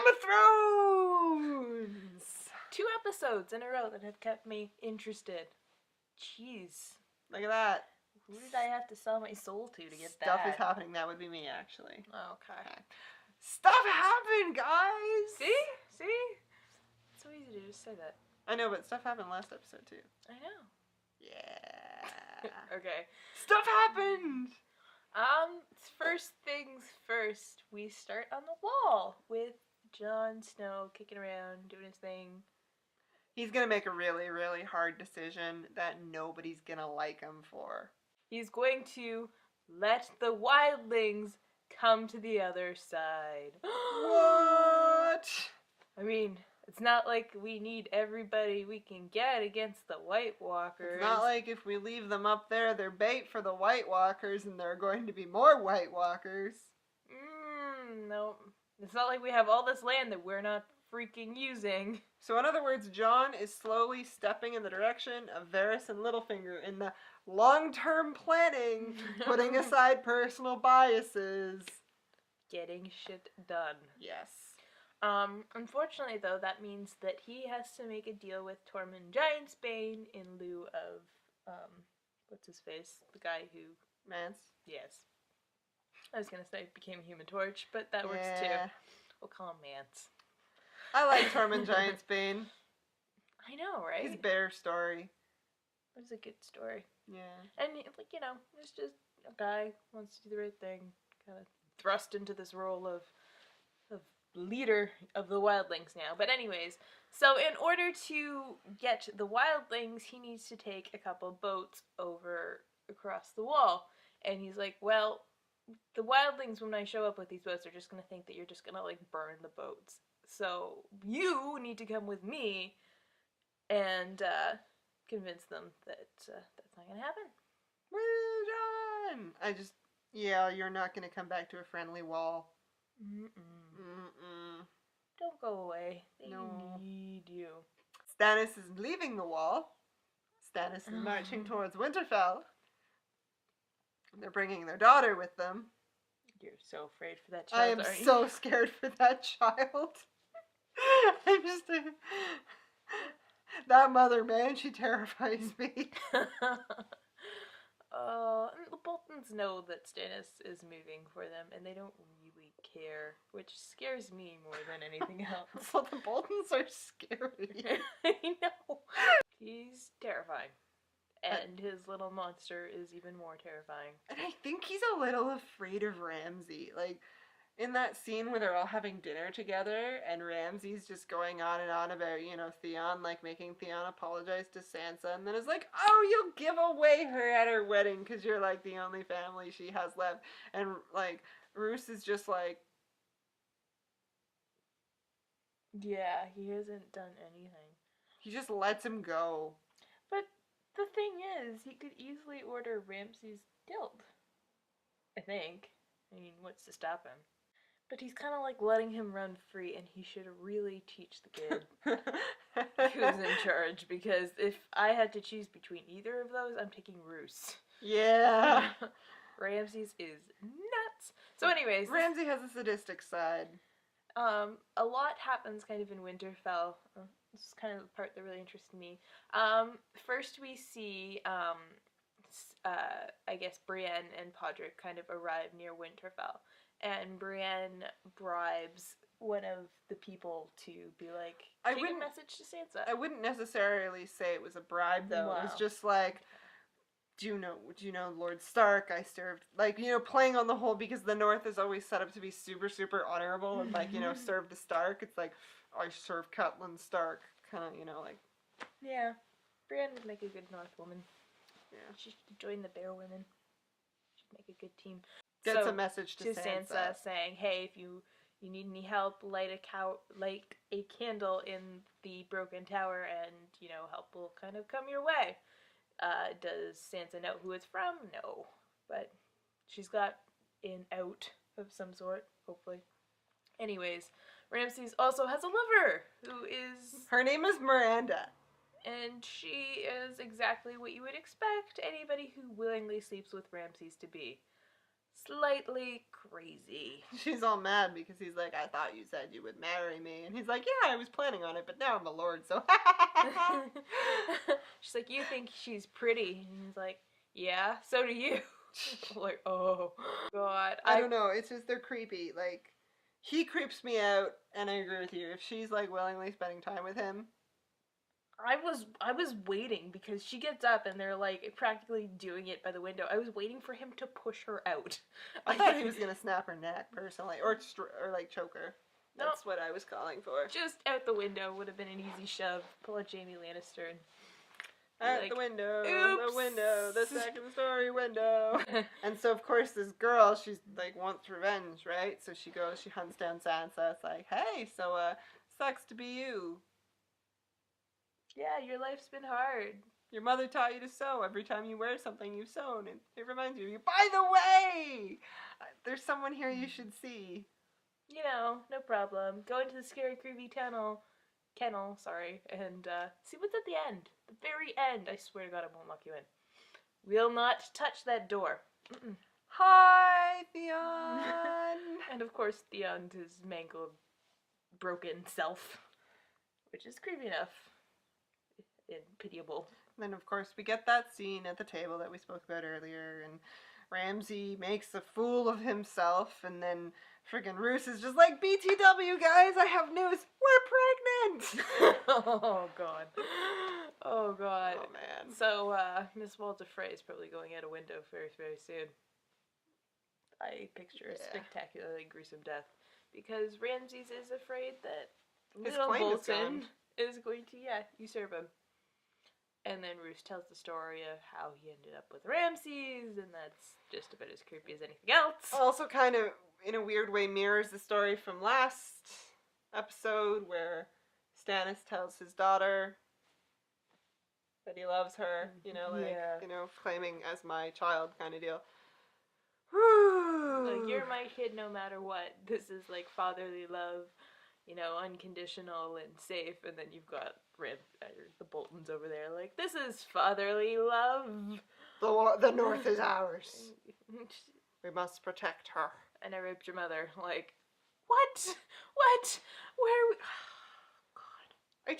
of Thrones! 2 episodes in a row that have kept me interested. Jeez. Look at that. Who did I have to sell my soul to get Stuff that? is happening. That would be me, actually. Okay. Stuff happened, guys! See? It's so easy to just say that. I know, but stuff happened last episode, too. I know. Yeah. Okay. Stuff happened! First things first, we start on the wall with Jon Snow kicking around, doing his thing. He's gonna make a really, really hard decision that nobody's gonna like him for. He's going to let the wildlings come to the other side. What? I mean, it's not like we need everybody we can get against the White Walkers. It's not like if we leave them up there, they're bait for the White Walkers and there are going to be more White Walkers. No. It's not like we have all this land that we're not freaking using. So in other words, Jon is slowly stepping in the direction of Varys and Littlefinger in the long-term planning, putting aside personal biases. Getting shit done. Yes. Unfortunately, though, that means that he has to make a deal with Tormund Giantsbane in lieu of, what's his face? The guy who... Mance? Yes. I was gonna say became Human Torch, but that works too. We'll call him Mance. I like Tormund Giantsbane. I know, right? His bear story. It was a good story. Yeah. And, like, you know, it's just a guy who wants to do the right thing, kind of thrust into this role of leader of the wildlings now. But anyways, so in order to get the wildlings, he needs to take a couple boats over across the wall. And he's like, well, the wildlings, when I show up with these boats, are just going to think that you're just going to, like, burn the boats. So you need to come with me and convince them that that's not going to happen. Woo, Jon! You're not going to come back to a friendly wall. Don't go away. They No. need you. Stannis is leaving the wall. Stannis is marching towards Winterfell. They're bringing their daughter with them. You're so afraid for that child, I am so scared for that child. I'm just... That mother, man, she terrifies me. The Boltons know that Stannis is moving for them, and they don't really care, which scares me more than anything else. Well, the Boltons are scary. I know. He's terrifying. And his little monster is even more terrifying. And I think he's a little afraid of Ramsay. Like, in that scene where they're all having dinner together, and Ramsay's just going on and on about, Theon, like, making Theon apologize to Sansa, and then is like, oh, you'll give away her at her wedding, because you're, like, the only family she has left. And, like, Roose is just like... Yeah, he hasn't done anything. He just lets him go. But the thing is, he could easily order Ramsay's killed. I think. I mean, what's to stop him? But he's kind of like letting him run free, and he should really teach the kid who's in charge, because if I had to choose between either of those, I'm taking Roose. Yeah. Ramsay's is nuts. So anyways. Ramsay has a sadistic side. A lot happens kind of in Winterfell. This is kind of the part that really interested me. First we see, I guess Brienne and Podrick kind of arrive near Winterfell. And Brienne bribes one of the people to be like, take a message to Sansa. I wouldn't necessarily say it was a bribe, though. Wow. It was just like, do you know Lord Stark? I served, like, playing on the whole, because the North is always set up to be super, super honorable and, like, serve the Stark. It's like, I serve Catelyn Stark, kind of, like. Yeah. Brienne would make a good North woman. Yeah. She should join the Bear Women. She'd make a good team. Gets a message to Sansa saying, hey, if you need any help, light a candle in the broken tower, and, help will kind of come your way. Does Sansa know who it's from? No. But she's got an out of some sort, hopefully. Anyways, Ramsay also has a lover, who is... Her name is Miranda. And she is exactly what you would expect anybody who willingly sleeps with Ramsay to be. slightly crazy. She's all mad because he's like, I thought you said you would marry me. And he's like, yeah, I was planning on it, but now I'm a lord, so She's like, you think she's pretty? And he's like, yeah, so do you. I'm like, oh, God. I don't know, it's just, they're creepy. Like, he creeps me out, and I agree with you. If she's, like, willingly spending time with him. I was waiting because she gets up and they're like practically doing it by the window. I was waiting for him to push her out. I thought he was gonna snap her neck personally, or like choke her. That's what I was calling for. Just out the window would have been an easy shove. Pull out Jamie Lannister and out like, the window, oops. the window, the second story window. And so of course this girl, she's like wants revenge, right? So she goes, she hunts down Sansa. It's like, hey, so sucks to be you. Yeah, your life's been hard. Your mother taught you to sew. Every time you wear something you've sewn, it reminds you of you. By the way, there's someone here you should see. You know, no problem. Go into the scary, creepy kennel, and see what's at the end. The very end. I swear to God, I won't lock you in. We'll not touch that door. Mm-mm. Hi, Theon. And of course, Theon, his mangled, broken self, which is creepy enough. And pitiable. Then of course we get that scene at the table that we spoke about earlier, and Ramsay makes a fool of himself, and then friggin' Roose is just like, BTW guys, I have news, we're pregnant! Oh god. Oh god. Oh man. So Miss Walter Frey is probably going out a window very, very soon. I picture a spectacularly gruesome death, because Ramses is afraid that little Bolton is going to usurp him. And then Roose tells the story of how he ended up with Ramses, and that's just about as creepy as anything else. Also kind of, in a weird way, mirrors the story from last episode, where Stannis tells his daughter that he loves her, you know, claiming as my child kind of deal. Like, you're my kid no matter what. This is like fatherly love, you know, unconditional and safe, and then you've got the Boltons over there, like, this is fatherly love. The North is ours. We must protect her. And I raped your mother. Like, what? What? Where? Oh, God.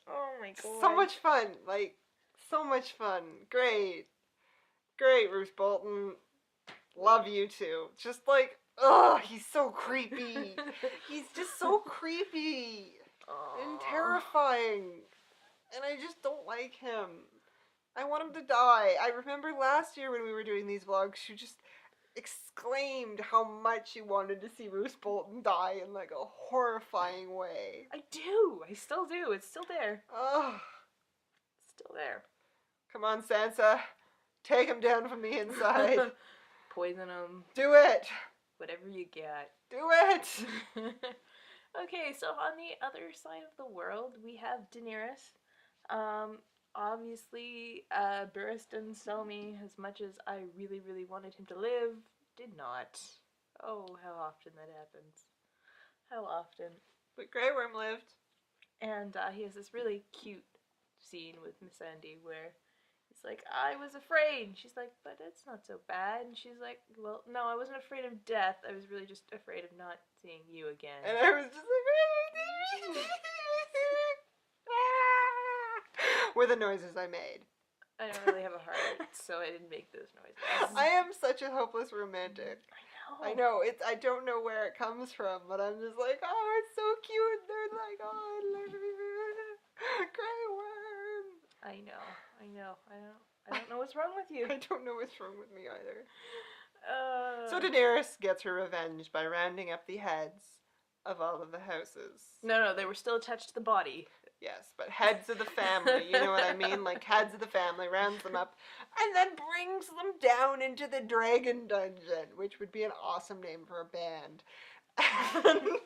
Oh my God. So much fun. Like, so much fun. Great. Great, Roose Bolton. Love you too. Just like, ugh, he's so creepy. He's just so creepy. And terrifying. And I just don't like him. I want him to die. I remember last year when we were doing these vlogs, she just exclaimed how much she wanted to see Roose Bolton die in like a horrifying way. I do. I still do. It's still there. Ugh. It's still there. Come on, Sansa. Take him down from the inside. Poison him. Do it. Whatever you get. Do it. Okay, so on the other side of the world, we have Daenerys. Obviously, Barristan and Selmy, as much as I really, really wanted him to live, did not. Oh, how often that happens. How often. But Grey Worm lived. And he has this really cute scene with Missandei where he's like, I was afraid. She's like, but it's not so bad. And she's like, well, no, I wasn't afraid of death. I was really just afraid of not seeing you again. And I was just like, were the noises I made. I don't really have a heart, so I didn't make those noises. I am such a hopeless romantic. I know. I don't know where it comes from, but I'm just like, oh, it's so cute. They're like, oh, Grey Worm. I know. I don't know what's wrong with you. I don't know what's wrong with me either. So Daenerys gets her revenge by rounding up the heads of all of the houses. No, they were still attached to the body. Yes, but heads of the family, you know what I mean? Like, heads of the family, rounds them up, and then brings them down into the Dragon Dungeon, which would be an awesome name for a band. And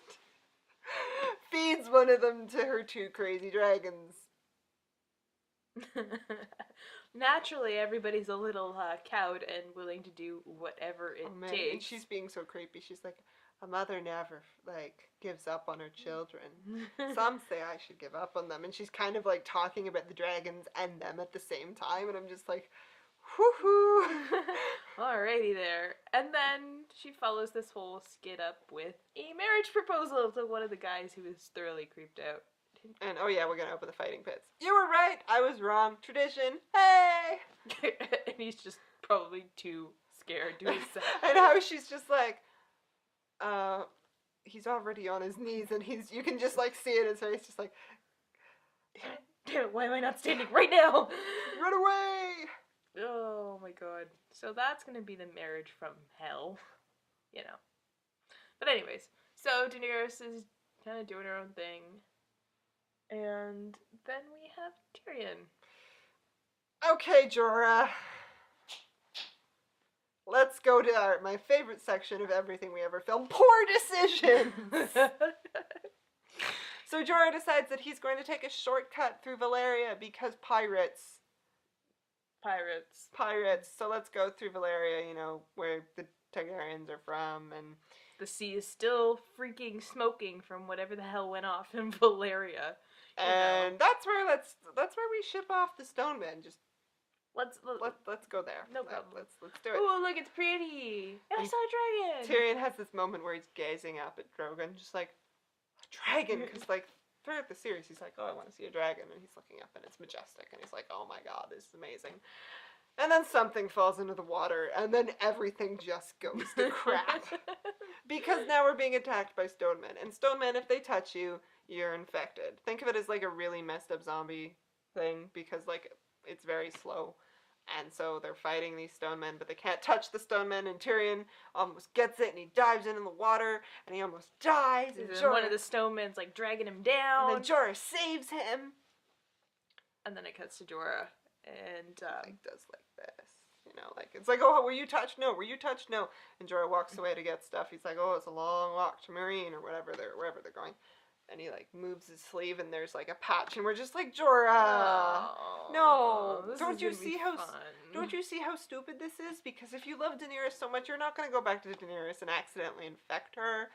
feeds one of them to her two crazy dragons. Naturally, everybody's a little cowed and willing to do whatever it takes. And she's being so creepy. She's like, a mother never, like, gives up on her children. Some say I should give up on them. And she's kind of, like, talking about the dragons and them at the same time. And I'm just like, Woohoo! Alrighty there. And then she follows this whole skit up with a marriage proposal to one of the guys who is thoroughly creeped out. And oh yeah, we're gonna open the fighting pits. You were right, I was wrong. Tradition. Hey! And he's just probably too scared to accept. And how she's just like, he's already on his knees, and you can just like see it in his face, just like, Damn it, why am I not standing right now? run away! Oh my god. So that's gonna be the marriage from hell. You know. But anyways, so Daenerys is kind of doing her own thing. And then we have Tyrion. Okay, Jorah. Let's go to my favorite section of everything we ever filmed. Poor decisions! So Jorah decides that he's going to take a shortcut through Valyria because pirates. So let's go through Valyria, you know, where the Targaryens are from, and the sea is still freaking smoking from whatever the hell went off in Valyria. And that's where we ship off the Stonemen. Just let's go there. No problem. Let's do it. Oh, look, it's pretty. And I saw a dragon. Tyrion has this moment where he's gazing up at Drogon, just like, a dragon, because like throughout the series he's like, oh, I want to see a dragon, and he's looking up and it's majestic, and he's like, oh my god, this is amazing. And then something falls into the water, and then everything just goes to crap. Because now we're being attacked by Stonemen, and Stonemen, if they touch you, you're infected. Think of it as like a really messed up zombie thing, because like it's very slow. And so they're fighting these Stonemen, but they can't touch the Stonemen, and Tyrion almost gets it, and he dives into the water, and he almost dies, and one of the Stonemen's like dragging him down. And then Jorah saves him. And then it cuts to Jorah, and like does like this. You know, like, it's like, oh, were you touched? No. Were you touched? No. And Jorah walks away to get stuff. He's like, oh, it's a long walk to Marine, or wherever they're going. And he, like, moves his sleeve, and there's, like, a patch, and we're just like, Jorah! No! Don't you see how stupid this is? Because if you love Daenerys so much, you're not gonna go back to Daenerys and accidentally infect her.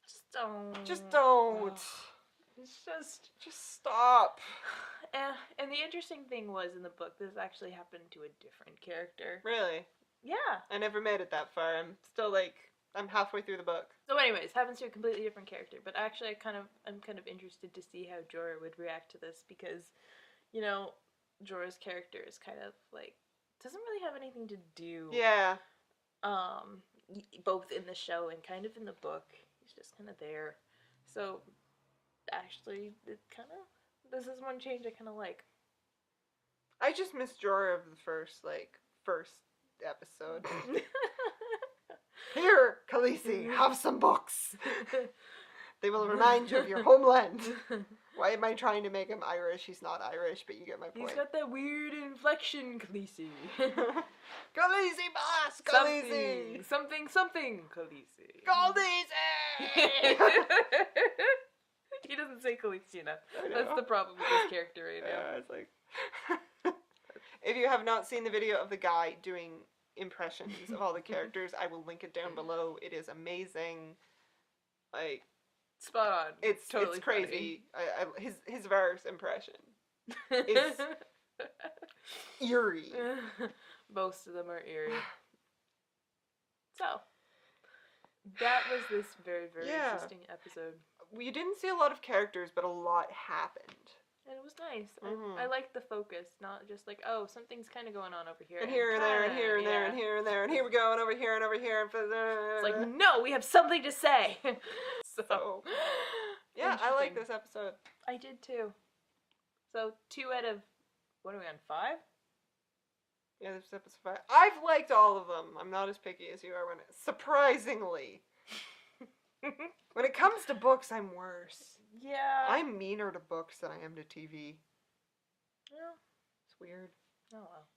Just don't. It's just stop. And the interesting thing was, in the book, this actually happened to a different character. Really? Yeah. I never made it that far. I'm still, like, I'm halfway through the book. So anyways, happens to a completely different character, but actually I'm kind of interested to see how Jorah would react to this, because, you know, Jorah's character is kind of, like, doesn't really have anything to do. Yeah. Both in the show and kind of in the book. He's just kind of there. So, actually, this is one change I kind of like. I just miss Jorah of the first episode. Here, Khaleesi, have some books. They will remind you of your homeland. Why am I trying to make him Irish? He's not Irish, but you get my point. He's got that weird inflection, Khaleesi. Khaleesi, boss! Khaleesi! Something, Khaleesi. Khaleesi! He doesn't say Khaleesi enough. That's the problem with this character right now. Yeah, it's like... If you have not seen the video of the guy doing impressions of all the characters, I will link it down below. It is amazing. Like, spot on. It's totally crazy. His Varys impression is eerie. Most of them are eerie. So, that was this very, very interesting episode. We didn't see a lot of characters, but a lot happened. And it was nice. Mm-hmm. I liked the focus, not just like, oh, something's kind of going on over here. And here and there, and here and there, and here and there, and here we go, and over here, and over here. It's like, no, we have something to say. So yeah, I like this episode. I did too. So 2 out of, what are we on, 5? Yeah, this is episode 5. I've liked all of them. I'm not as picky as you are surprisingly. When it comes to books, I'm worse. Yeah. I'm meaner to books than I am to TV. Yeah. It's weird. Oh well.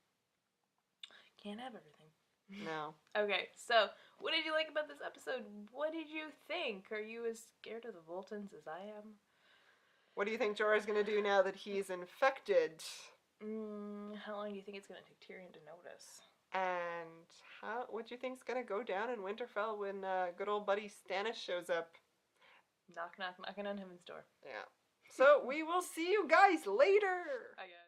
Can't have everything. No. Okay, so what did you like about this episode? What did you think? Are you as scared of the Boltons as I am? What do you think Jorah's gonna do now that he's infected? How long do you think it's gonna take Tyrion to notice? And what do you think's gonna go down in Winterfell when good old buddy Stannis shows up? Knock, knock, knocking on heaven's door. Yeah. So we will see you guys later. Bye, guys.